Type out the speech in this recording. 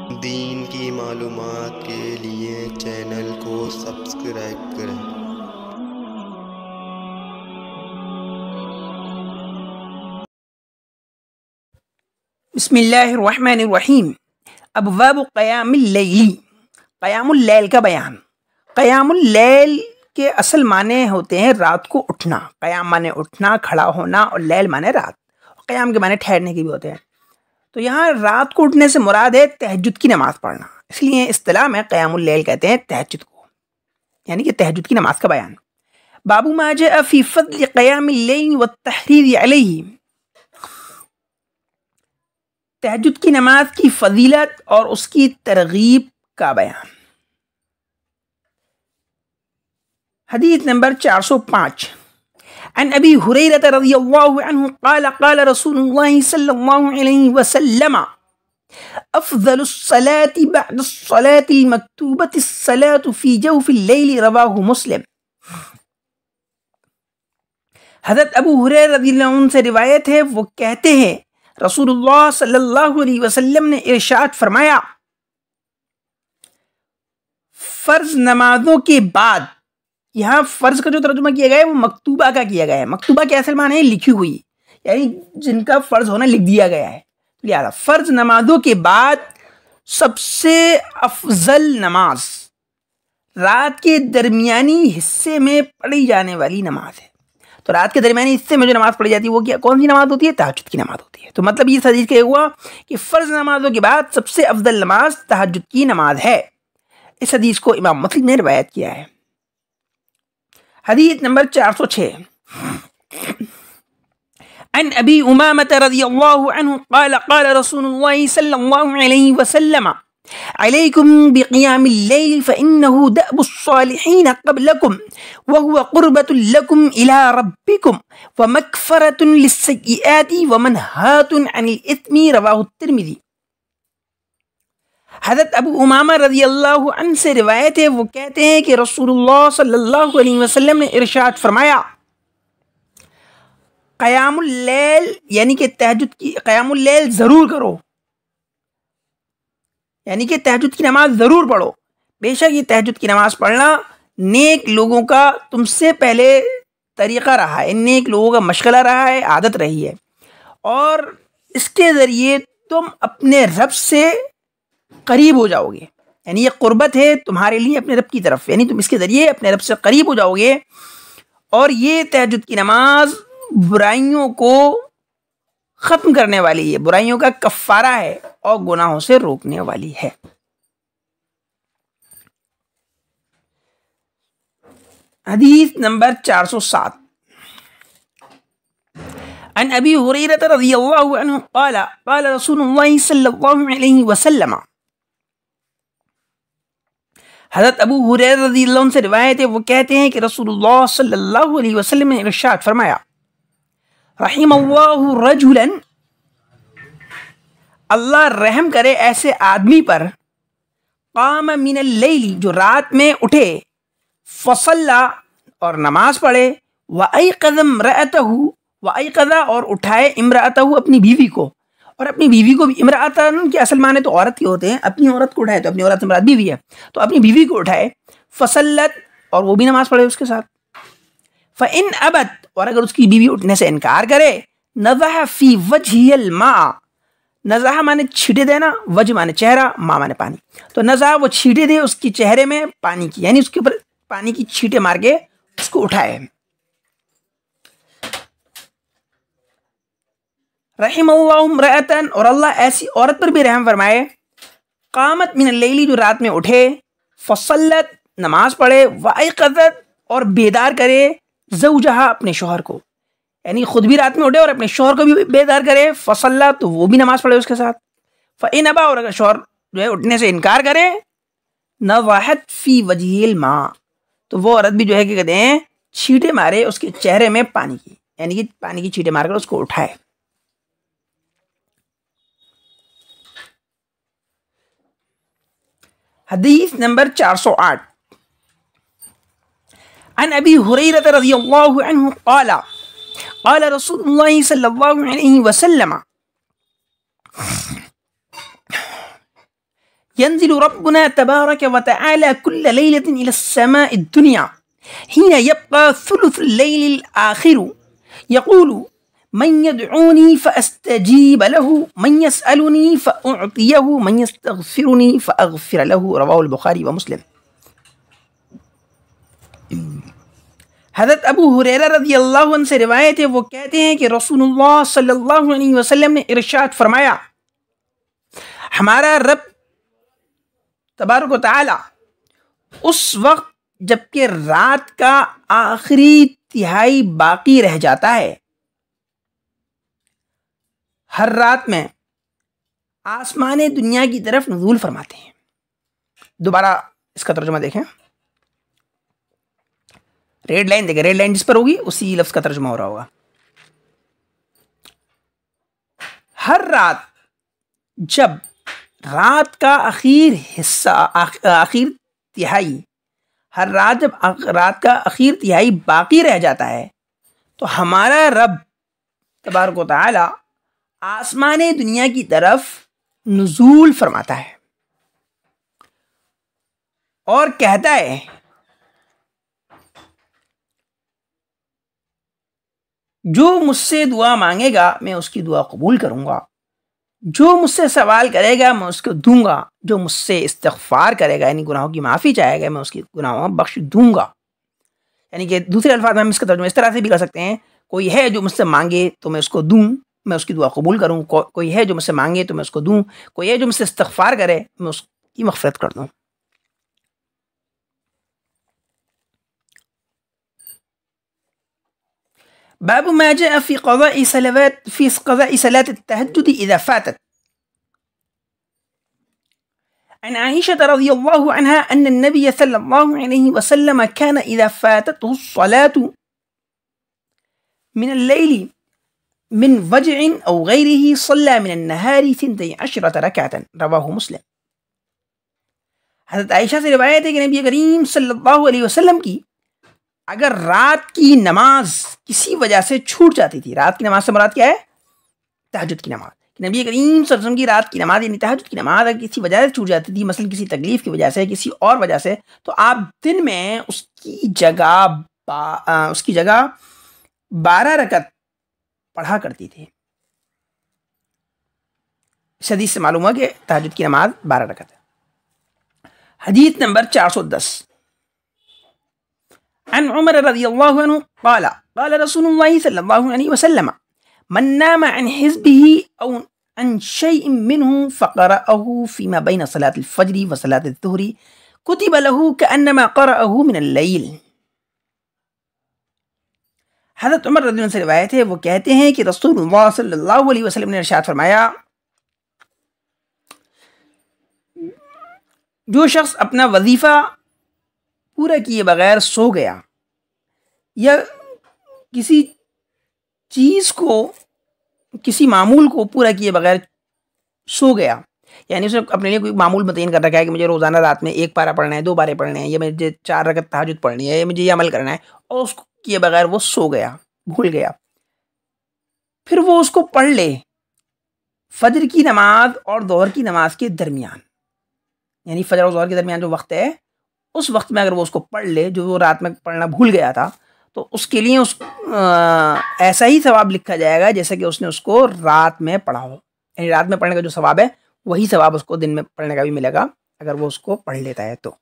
दीन की मालूमात के लिए चैनल को सब्सक्राइब करें। बिस्मिल्लाहिर्रहमानिर्रहीम। अबवाब क़यामुल लैली, क़यामुल लैल का बयान। क़यामुल लैल के असल माने होते हैं रात को उठना। क़याम माने उठना, खड़ा होना, और लैल माने रात। क़याम के माने ठहरने के भी होते हैं। तो यहाँ रात को उठने से मुराद है तहज्जुद की नमाज़ पढ़ना, इसलिए इस्तिलाह में क़यामुल लैल कहते हैं तहज्जुद को, यानी कि तहज्जुद की नमाज का बयान। बाबू मा जाअ फ़ी फ़ज़्ल क़यामिल लैल व तहरीर अलैहि, तहज्जुद की नमाज की फजीलत और उसकी तरगीब का बयान। हदीस नंबर 405। अन अबी हुरैरा रज़ियल्लाहु अन्हु क़ाल क़ाल रसूलुल्लाह सल्लल्लाहु अलैहि वसल्लम अफ़ज़लुस सलाति बअदस सलातिल मक्तूबतिस सलातु फ़ी जौफ़िल लैल, रवाहु मुस्लिम। हज़रत अबू हुरैरा रज़ियल्लाहु अन्हु से रिवायत है, वो कहते हैं रसूलुल्लाह सल्लल्लाहु अलैहि वसल्लम ने इरशाद फरमाया, फर्ज नमाजों के बाद, यहाँ फर्ज का जो तर्जुमा किया गया है वो मकतूबा का किया गया है। मकतूबा के असल माने है लिखी हुई, यानी जिनका फर्ज होना लिख दिया गया है। लिहाजा फर्ज नमाजों के बाद सबसे अफजल नमाज रात के दरमियानी हिस्से में पढ़ी जाने वाली नमाज है। तो रात के दरमियानी हिस्से में जो नमाज पढ़ी जाती है वो क्या, कौन सी नमाज होती है? तहज्जुद की नमाज होती है। तो मतलब ये हदीस क्या हुआ कि फर्ज नमाजों के बाद सबसे अफजल नमाज तहज्जुद की नमाज है। इस हदीस को इमाम मुस्लिम ने रिवायत किया है। हदीस नंबर 406। अन अबी उमामा रज़ियल्लाहु अन्हु क़ाल क़ाल रसूलुल्लाह सल्लल्लाहु अलैहि वसल्लम अलैकुम बिक़ियामिल लैल फ़इन्नहु दअबुस सालिहीन क़ब्लकुम व हुवा क़ुर्बतुन लकुम इला रब्बिकुम व मग़फ़िरतुन लिस्सय्यिआति व मनहातुन अनिल इस्मि, रवाहु तिर्मिज़ी। हज़रत अबू उमामा रज़ियल्लाहु अन्हु से रिवायत है, वो कहते हैं कि रसूलुल्लाह सल्लल्लाहु अलैहि वसल्लम ने इरशाद फरमाया, क़यामुल लैल यानी कि तहज्जुद की क़यामुल लैल ज़रूर करो, यानी कि तहज्जुद की नमाज ज़रूर पढ़ो। बेशक ये तहज्जुद की नमाज पढ़ना नेक लोगों का तुमसे पहले तरीक़ा रहा है, नेक लोगों का मशग़ला रहा है, आदत रही है, और इसके ज़रिए तुम अपने रब से करीब हो जाओगे। यानी ये क़ुर्बत है तुम्हारे लिए अपने रब की तरफ, यानी तुम इसके ज़रिए अपने रब से करीब हो जाओगे। और ये तहज्जुद की नमाज बुराइयों को ख़त्म करने वाली है, बुराइयों का कफ़ारा है और गुनाहों से रोकने वाली है। हदीस नंबर 407। अन अबी हुरैरा रज़ियल्लाहु अन्हु क़ाल क़ाल रसूलुल्लाह सल्लल्लाहु अलैहि वसल्लम, हज़रत अबू हुरैरा रज़ियल्लाहु अन्हु से रिवायत है, वो कहते हैं कि रसूलुल्लाह सल्लल्लाहु अलैहि वसल्लम ने इरशाद फरमाया, रहिमल्लाहु रजुलन, अल्लाह रहम करे ऐसे आदमी पर, क़ाम मिनल लैली, जो रात में उठे, फसल्ला और नमाज पढ़े, व अयक़ज़ इम्रअतहु, व अयक़ज़ और उठाए, इम्रअतहु अपनी बीवी को, और अपनी बीवी को भी, इम्रअतन के असल माने तो औरत के होते हैं, अपनी औरत को उठाए तो अपनी औरत से मुराद बीवी है, तो अपनी बीवी को उठाए, फसल्लत और वो भी नमाज पढ़े उसके साथ। फ़इन अबत, और अगर उसकी बीवी उठने से इनकार करे, नज़ह फ़ी वजहिल मा, नज़ह माने छींटे देना, वजह माने चेहरा, मा माने पानी, तो नज़ह वो छींटे दे उसकी चेहरे में पानी की, यानी उसके ऊपर पानी की छींटे मार के उसको उठाए। रहिमल्लाहु इम्रअतन, और अल्लाह ऐसी औरत पर भी रहम फरमाए, क़ामत मिनल लैली, जो रात में उठे, फसल्लत नमाज पढ़े, व अयक़ज़त और बेदार करे, ज़ौजहा अपने शोहर को, यानी खुद भी रात में उठे और अपने शोहर को भी बेदार करे, फसल्ला तो वो भी नमाज पढ़े उसके साथ। फ़इन अबा, और अगर शोहर जो है उठने से इनकार करे, नज़हत फ़ी वजहिल मा, तो वो औरत भी जो है क्या कहते हैं, छींटे मारे उसके चेहरे में पानी की, यानी कि पानी की छींटे मारकर उसको उठाए। हदीस नंबर 408। अन अबी हुरैरा रज़ियल्लाहु अन्हु क़ाल क़ाल रसूलुल्लाह सल्लल्लाहु अलैहि वसल्लम, यंज़िलु रब्बुना तबारक व तआला कुल्ल लैलतिन इला समाइ दुनिया हीना यब्का सुलुसुल लैलिल आखिरु यक़ूलु मन यदऊनी फ़अस्तजीब लहु मन यसअलुनी फ़अअतियहु मन यस्तग़फिरुनी फ़अग़फ़िर लहु। रवाहुल बुखारी व मुस्लिम। हज़रत अबू हुरैरा रज़ियल्लाहु अन्हु से रिवायत है, वो कहते हैं कि रसूलुल्लाह सल्लल्लाहु अलैहि वसल्लम ने इरशाद फरमाया, हमारा रब तबारक व तआला उस वक्त जबकि रात का आखिरी तिहाई बाकी रह जाता है, हर रात में आसमाने दुनिया की तरफ नुज़ूल फरमाते हैं। दोबारा इसका तर्जुमा देखें, रेड लाइन देखें, रेड लाइन जिस पर होगी उसी लफ्ज़ का तर्जुमा हो रहा होगा। हर रात जब रात का आखिर हिस्सा, आखिर तिहाई, हर रात जब रात का आखिर तिहाई बाकी रह जाता है तो हमारा रब तबारक व तआला आसमाने दुनिया की तरफ नुज़ूल फरमाता है और कहता है, जो मुझसे दुआ मांगेगा मैं उसकी दुआ कबूल करूंगा, जो मुझसे सवाल करेगा मैं उसको दूंगा, जो मुझसे इस्तिग़फ़ार करेगा यानी गुनाहों की माफ़ी चाहेगा मैं उसकी गुनाहों बख्श दूंगा। यानी कि दूसरे अल्फाज में हम इसका तर्जुमा इस तरह से भी कर सकते हैं, कोई है जो मुझसे मांगे तो मैं उसको दूं, मैं उसकी दुआ कबूल करूं, कोई है जो मुझसे मांगे तो मैं उसको दूं, कोई है जो मुझसे इस्तिग़फ़ार करे मैं उसकी मग़फ़िरत कर दूं। बाब मा जाअ फ़ी क़ज़ाइ सलात अत-तहज्जुद इज़ा फ़ातत। अन आइशा रज़ियल्लाहु अन्हा अन्न नबी सल्लल्लाहु अलैहि वसल्लम कान इज़ा फ़ाततहु अस्सलातु मिनल लैली मिन वजअन औ गैरिही सल्ला मिनन नहारी 12 रकअतन। रवाहु मुस्लिम। हज़रत आइशा से रिवायत है कि नबी करीम सल्लल्लाहु अलैहि वसल्लम की अगर रात की नमाज किसी वजह से छूट जाती थी, रात की नमाज से मुराद क्या है? तहज्जुद की नमाज। नबी करीम सल्लल्लाहु अलैहि वसल्लम की रात की नमाज यानी तहज्जुद की नमाज अगर किसी वजह से छूट जाती थी, मसलन किसी तकलीफ की वजह से, किसी और वजह से, तो आप दिन में उसकी जगह 12 रकत पढ़ा करती थी। इस हदीस से मालूम हुआ कि तहज्जुद की नमाज 12 रकत है। हदीस नंबर 410। अन उमर रज़ियल्लाहु अन्हु क़ाल क़ाल रसूलुल्लाह सल्लल्लाहु अलैहि वसल्लम मन नाम अन हिज़्बिही औ अन शैइन मिन्हु फ़क़रअहु फ़ीमा बैन सलातिल फ़ज्र व सलातिल ज़ुहरी कुतिब लहु कअन्नमा क़रअहु मिनल लैल। हज़रत उमर रज़ियल्लाहु अन्हु से रिवायत है, वो कहते हैं कि रसूलुल्लाह सल्लल्लाहु अलैहि वसल्लम ने इरशाद फरमाया, जो शख्स अपना वजीफ़ा पूरा किए बगैर सो गया या किसी चीज़ को, किसी मामूल को पूरा किए बगैर सो गया, यानी उसने अपने लिए कोई मामूल मुतय्यन कर रखा है कि मुझे रोज़ाना रात में 1 पारा पढ़ना है, 2 पारे पढ़ने हैं, या मुझे 4 रकत तहज्जुद पढ़नी है, या मुझे ये अमल करना है, और उसको किए बगैर वो सो गया, भूल गया, फिर वो उसको पढ़ ले फजर की नमाज और ज़ोहर की नमाज के दरमियान, यानी फजर और ज़ोहर के दरमियान जो वक्त है उस वक्त में अगर वो उसको पढ़ ले जो वो रात में पढ़ना भूल गया था, तो उसके लिए ऐसा ही सवाब लिखा जाएगा जैसे कि उसने उसको रात में पढ़ा हो। यानी रात में पढ़ने का जो सवाब है वही सवाब उसको दिन में पढ़ने का भी मिलेगा अगर वो उसको पढ़ लेता है तो।